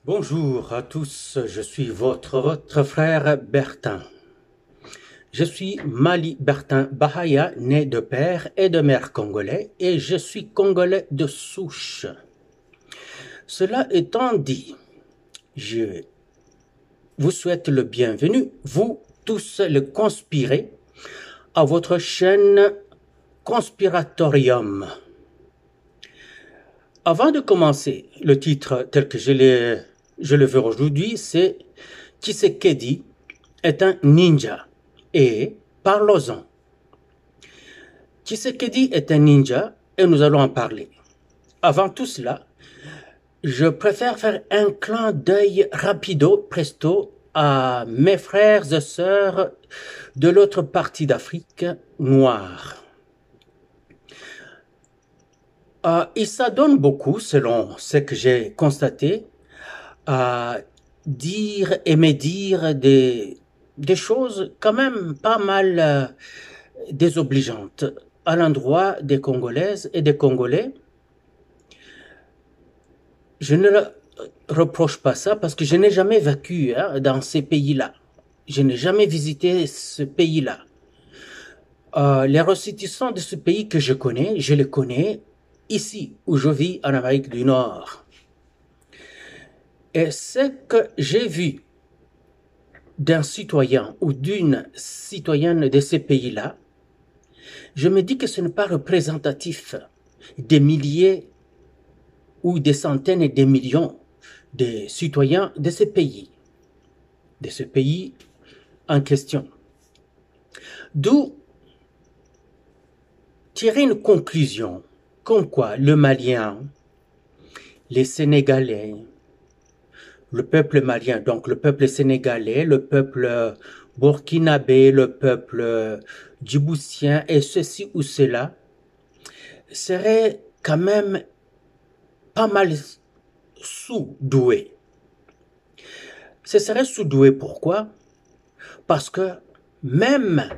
Bonjour à tous, je suis votre frère Bertin. Je suis Mali Bertin Bahaya, né de père et de mère congolais, et je suis congolais de souche. Cela étant dit, je vous souhaite le bienvenu, vous tous les conspirés, à votre chaîne Conspiratorium. Avant de commencer, le titre tel que je le veux aujourd'hui, c'est Tshisekedi est un ninja. Et parlons-en. Tshisekedi est un ninja et nous allons en parler. Avant tout cela, je préfère faire un clin d'œil rapido, presto, à mes frères et sœurs de l'autre partie d'Afrique noire. Ils s'adonnent beaucoup, selon ce que j'ai constaté, à dire et médire des choses quand même pas mal désobligeantes à l'endroit des Congolaises et des Congolais. Je ne leur reproche pas ça parce que je n'ai jamais vécu dans ces pays-là. Je n'ai jamais visité ce pays-là. Les ressortissants de ce pays que je les connais ici où je vis en Amérique du Nord. Et ce que j'ai vu d'un citoyen ou d'une citoyenne de ces pays-là, je me dis que ce n'est pas représentatif des milliers ou des centaines et des millions de citoyens de ce pays en question. D'où tirer une conclusion comme quoi le Malien, les Sénégalais, le peuple malien, donc le peuple sénégalais, le peuple burkinabé, le peuple djiboutien et ceci ou cela seraient quand même pas mal sous-doués. Ce serait sous-doué pourquoi? Parce que même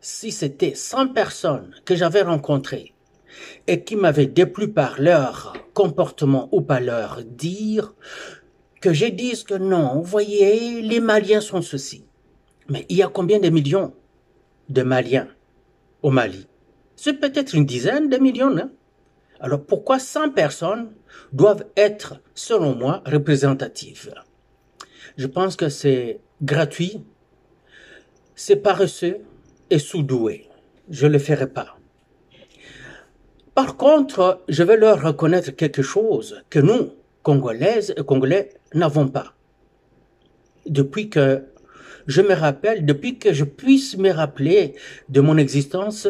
si c'était 100 personnes que j'avais rencontrées et qui m'avaient déplu par leur comportement ou par leur dire, que je dise que non, vous voyez, les Maliens sont ceci. Mais il y a combien de millions de Maliens au Mali? C'est peut-être une dizaine de millions, hein? Alors pourquoi 100 personnes doivent être, selon moi, représentatives? Je pense que c'est gratuit, c'est paresseux et sous-doué. Je ne le ferai pas. Par contre, je vais leur reconnaître quelque chose que nous, Congolaises et Congolais, n'avons pas. Depuis que je me rappelle, depuis que je puisse me rappeler de mon existence,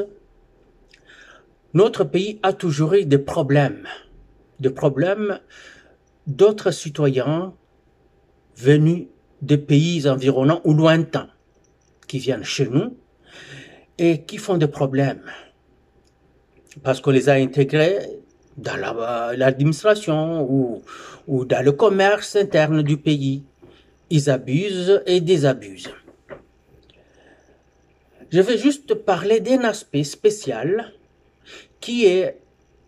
notre pays a toujours eu des problèmes d'autres citoyens venus de pays environnants ou lointains qui viennent chez nous et qui font des problèmes parce qu'on les a intégrés dans l'administration ou dans le commerce interne du pays. Ils abusent et désabusent. Je vais juste parler d'un aspect spécial qui est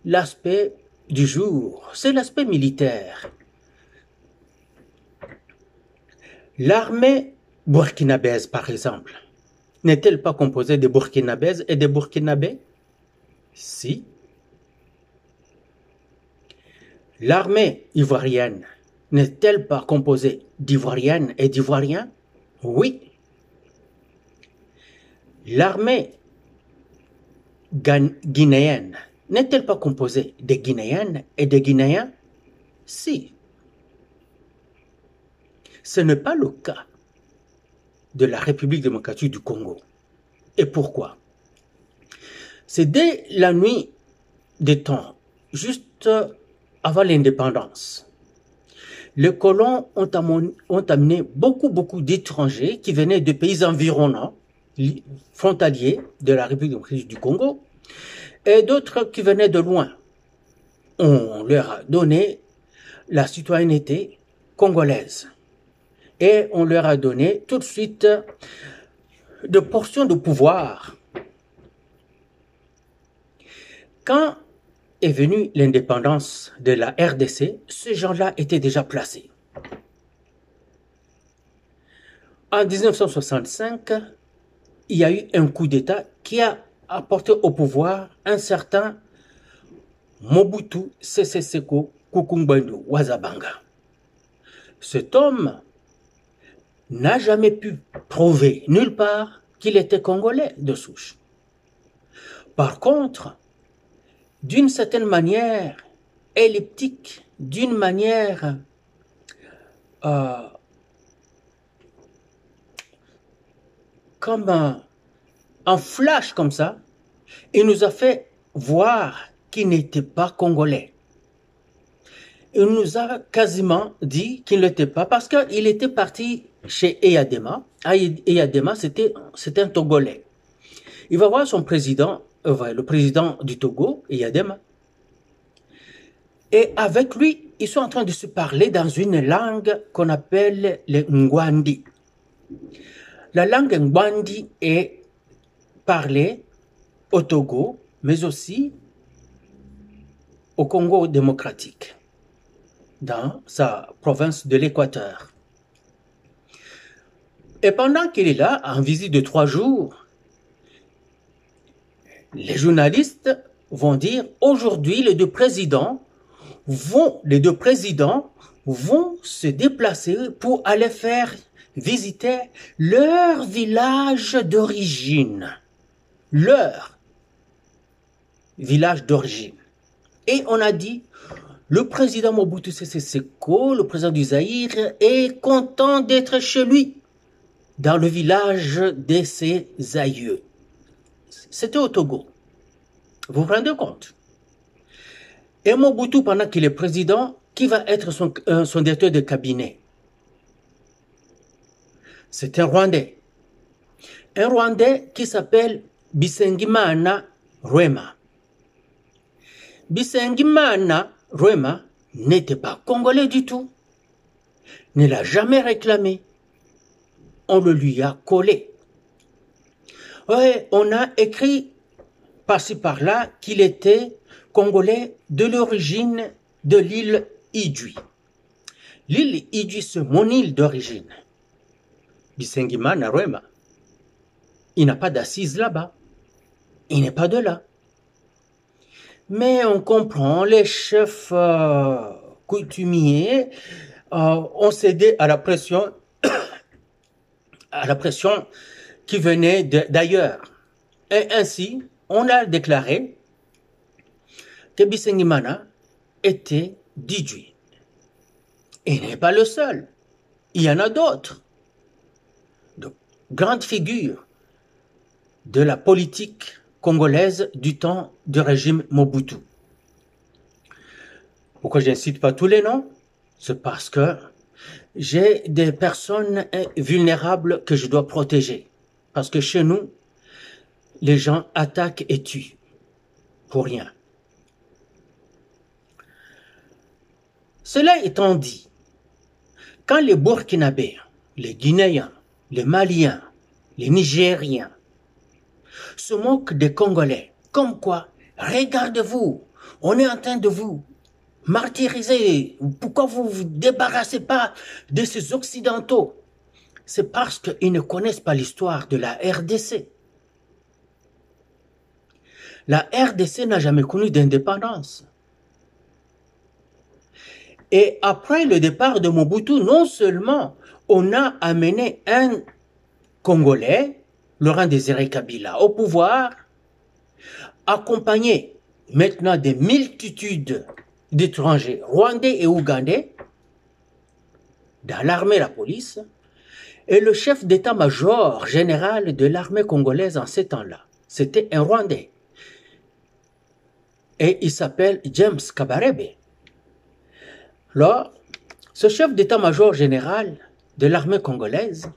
l'aspect du jour. C'est l'aspect militaire. L'armée burkinabèse, par exemple, n'est-elle pas composée de burkinabèses et de burkinabés? Si. L'armée ivoirienne n'est-elle pas composée d'ivoiriennes et d'ivoiriens? Oui. L'armée guinéenne n'est-elle pas composée de Guinéennes et de Guinéens? Si. Ce n'est pas le cas de la République démocratique du Congo. Et pourquoi? C'est dès la nuit des temps, juste avant l'indépendance. Les colons ont amené beaucoup d'étrangers qui venaient de pays environnants, frontaliers de la République démocratique du Congo, et d'autres qui venaient de loin. On leur a donné la citoyenneté congolaise. Et on leur a donné tout de suite de portions de pouvoir. Quand est venue l'indépendance de la RDC, ces gens-là étaient déjà placés. En 1965, il y a eu un coup d'État qui a apporté au pouvoir un certain Mobutu Sese Seko Kukumbando Wazabanga. Cet homme n'a jamais pu prouver nulle part qu'il était congolais de souche. Par contre, d'une certaine manière elliptique, d'une manière comme un flash comme ça, il nous a fait voir qu'il n'était pas congolais. Il nous a quasiment dit qu'il n'était pas, parce qu'il était parti chez Eyadema. Eyadema, c'était un Togolais. Il va voir son président, le président du Togo, Eyadema. Et avec lui, ils sont en train de se parler dans une langue qu'on appelle le Ngwandi. La langue Ngwandi est parlée au Togo, mais aussi au Congo démocratique, dans sa province de l'Équateur. Et pendant qu'il est là, en visite de 3 jours, les journalistes vont dire aujourd'hui les deux présidents vont se déplacer pour aller faire visiter leur village d'origine. Leur village d'origine. Et on a dit, le président Mobutu Sese Seko, le président du Zaïre, est content d'être chez lui, dans le village de ses aïeux. C'était au Togo. Vous vous rendez compte? Et Mobutu, pendant qu'il est président, qui va être son directeur de cabinet? C'est un Rwandais. Un Rwandais qui s'appelle Bisengimana Rwema. Bisengimana Rwema n'était pas congolais du tout. Ne l'a jamais réclamé. On le lui a collé. Ouais, on a écrit par-ci par-là qu'il était congolais de l'origine de l'île Idjwi. L'île Idjwi, c'est mon île d'origine. Bisengimana Rwema, il n'a pas d'assise là-bas. Il n'est pas de là. Mais on comprend, les chefs coutumiers ont cédé à la pression qui venait d'ailleurs. Et ainsi, on a déclaré que Bisengimana était d'Idjwi. Il n'est pas le seul. Il y en a d'autres. De grandes figures de la politique congolaise du temps du régime Mobutu. Pourquoi je n'incite pas tous les noms? C'est parce que j'ai des personnes vulnérables que je dois protéger. Parce que chez nous, les gens attaquent et tuent. Pour rien. Cela étant dit, quand les Burkinabés, les Guinéens, les Maliens, les Nigériens se moquent des Congolais, comme quoi, regardez-vous, on est en train de vous martyriser, pourquoi vous ne vous débarrassez pas de ces Occidentaux? C'est parce qu'ils ne connaissent pas l'histoire de la RDC. La RDC n'a jamais connu d'indépendance. Et après le départ de Mobutu, non seulement on a amené un Congolais, Laurent Désiré Kabila, au pouvoir, accompagné maintenant des multitudes d'étrangers rwandais et ougandais, dans l'armée, la police, et le chef d'état-major général de l'armée congolaise en ces temps-là, c'était un Rwandais. Et il s'appelle James Kabarebe. Alors, ce chef d'état-major général de l'armée congolaise,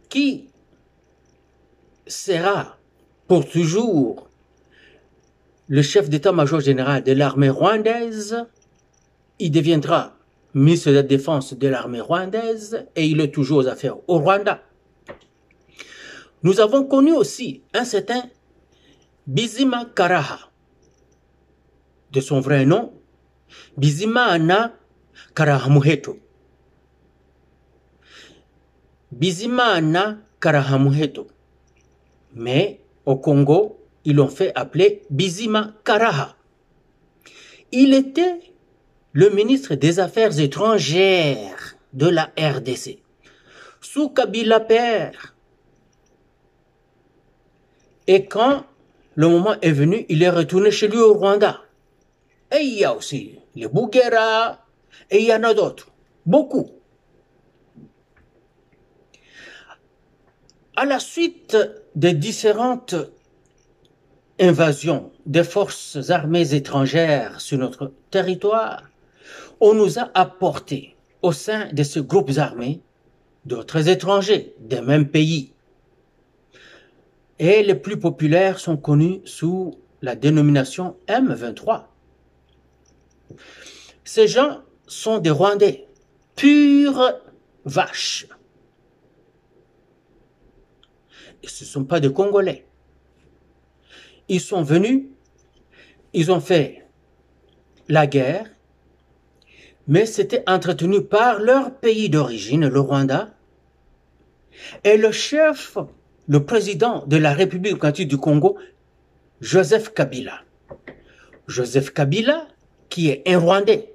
qui sera pour toujours le chef d'état-major général de l'armée rwandaise, il deviendra ministre de la Défense de l'armée rwandaise et il est toujours aux affaires au Rwanda. Nous avons connu aussi un certain Bizima Karaha, de son vrai nom, Bizimana Karahamuheto. Bizimana Karahamuheto. Mais au Congo, ils l'ont fait appeler Bizima Karaha. Il était le ministre des Affaires étrangères de la RDC, sous Kabila père. Et quand le moment est venu, il est retourné chez lui au Rwanda. Et il y a aussi les Bouguera, et il y en a d'autres, beaucoup. À la suite des différentes invasions des forces armées étrangères sur notre territoire, on nous a apporté au sein de ces groupes armés d'autres étrangers des mêmes pays. Et les plus populaires sont connus sous la dénomination M23. Ces gens sont des Rwandais, pures vaches. Et ce ne sont pas des Congolais. Ils sont venus, ils ont fait la guerre, mais c'était entretenu par leur pays d'origine, le Rwanda, et le chef, le président de la République démocratique du Congo, Joseph Kabila. Joseph Kabila, qui est un Rwandais.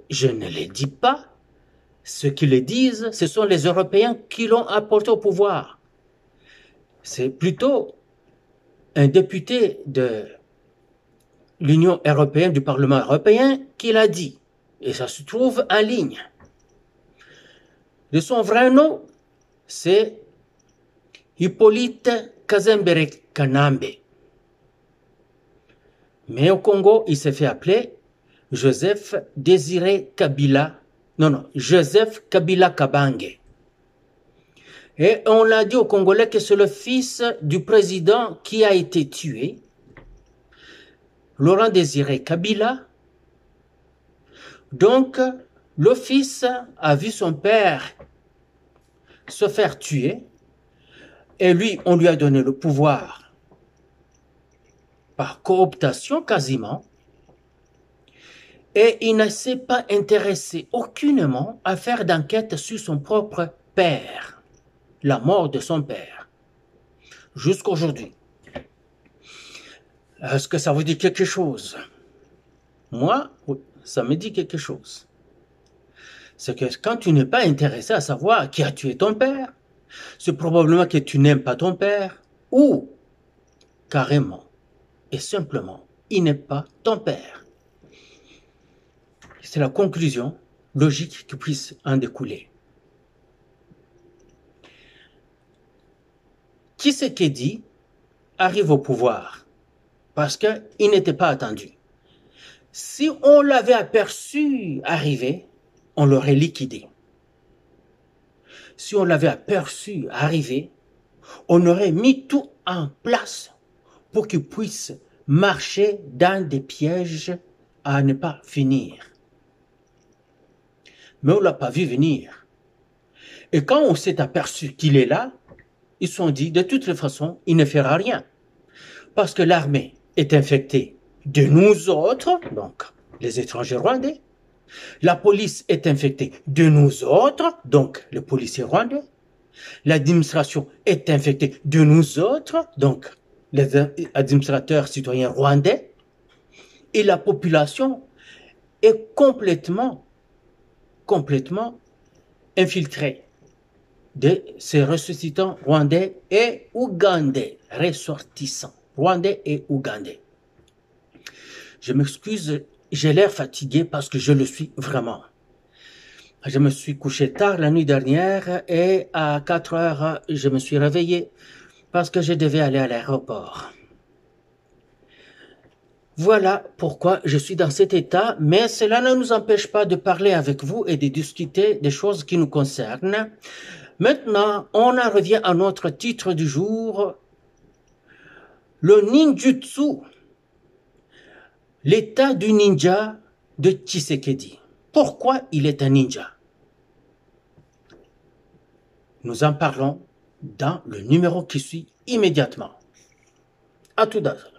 Je ne le dis pas. Ceux qui le disent, ce sont les Européens qui l'ont apporté au pouvoir. C'est plutôt un député de l'Union européenne, du Parlement européen, qui l'a dit. Et ça se trouve en ligne. De son vrai nom, c'est Hippolyte Kazembere Kanambe. Mais au Congo, il s'est fait appeler Joseph Désiré Kabila. Joseph Kabila Kabange. Et on l'a dit aux Congolais que c'est le fils du président qui a été tué, Laurent Désiré Kabila. Donc, le fils a vu son père se faire tuer, et lui, on lui a donné le pouvoir par cooptation quasiment, et il ne s'est pas intéressé aucunement à faire d'enquête sur son propre père, la mort de son père, jusqu'à aujourd'hui. Est-ce que ça vous dit quelque chose? Moi, ça me dit quelque chose. C'est que quand tu n'es pas intéressé à savoir qui a tué ton père, c'est probablement que tu n'aimes pas ton père, ou carrément et simplement, il n'est pas ton père. C'est la conclusion logique qui puisse en découler. Tshisekedi arrive au pouvoir parce qu'il n'était pas attendu. Si on l'avait aperçu arriver, on l'aurait liquidé. Si on l'avait aperçu arriver, on aurait mis tout en place pour qu'il puisse marcher dans des pièges à ne pas finir. Mais on ne l'a pas vu venir. Et quand on s'est aperçu qu'il est là, ils se sont dit, de toute façon, il ne fera rien. Parce que l'armée est infectée de nous autres, donc les étrangers rwandais. La police est infectée de nous autres, donc les policiers rwandais. L'administration est infectée de nous autres, donc les administrateurs citoyens rwandais. Et la population est complètement infiltrée de ces ressuscitants rwandais et ougandais, ressortissants, rwandais et ougandais. Je m'excuse, j'ai l'air fatigué parce que je le suis vraiment. Je me suis couché tard la nuit dernière et à 4 heures, je me suis réveillé parce que je devais aller à l'aéroport. Voilà pourquoi je suis dans cet état, mais cela ne nous empêche pas de parler avec vous et de discuter des choses qui nous concernent. Maintenant, on en revient à notre titre du jour, le ninjutsu, l'état du ninja de Tshisekedi. Pourquoi il est un ninja? Nous en parlons dans le numéro qui suit immédiatement. À tout à l'heure.